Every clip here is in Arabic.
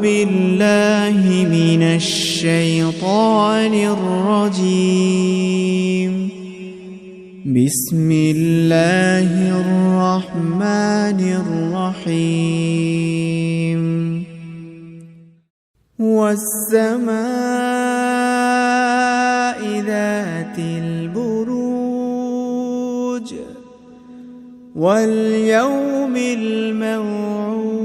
بالله من الشيطان الرجيم. بسم الله الرحمن الرحيم. والسماء ذات البروج واليوم الموعود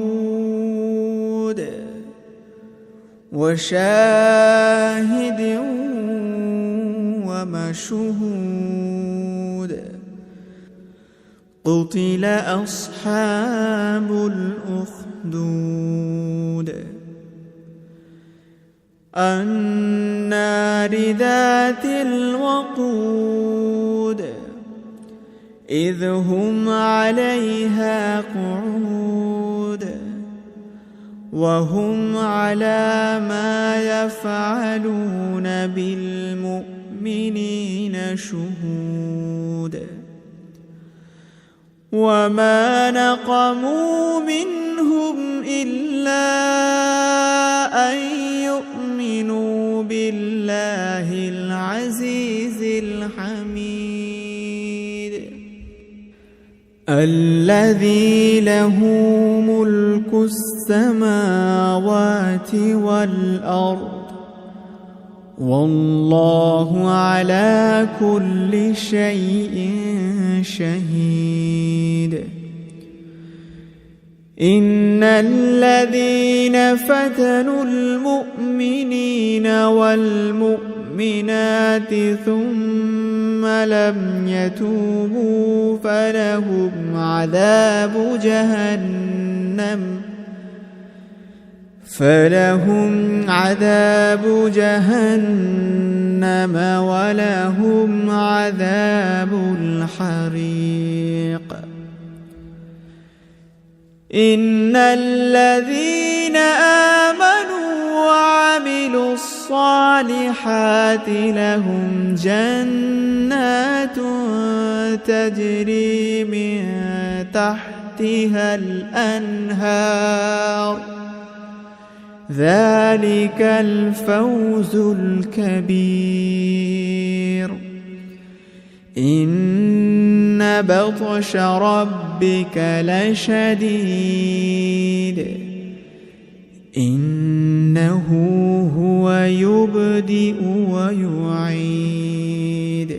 وشاهد ومشهود. قتل أصحاب الأخدود النار ذات الوقود إذ هم عليها قعود وهم على ما يفعلون بالمؤمنين شهود. وما نقموا منهم إلا أن يؤمنوا بالله العزيز الحميد الذي له ملك السماوات والأرض والله على كل شيء شهيد. إن الذين فتنوا المؤمنين والمؤمنات ثم لم يتوبوا فلهم عذاب جهنم ولهم عذاب الحريق. إن الذين آمنوا وعملوا الصالحات لهم جنات تجري من تحتها الأنهار ذلك الفوز الكبير. إن بطش ربك لشديد إنه هو يبدئ ويعيد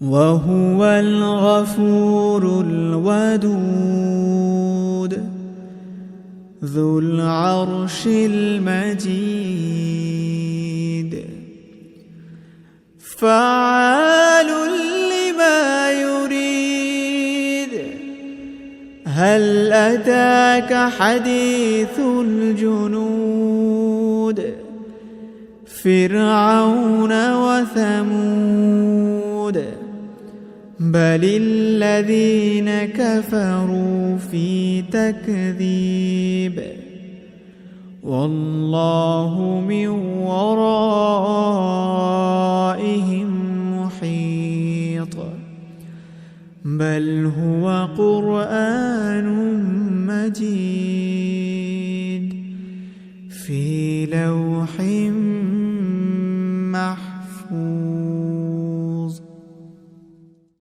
وهو الغفور الودود ذو العرش المجيد فعال لما يريد. هل أتاك حديث الجنود فرعون وثمود بل الذين كفروا في تكذيب والله من ورائهم محيط. بل هو قرآن مجيد في لوح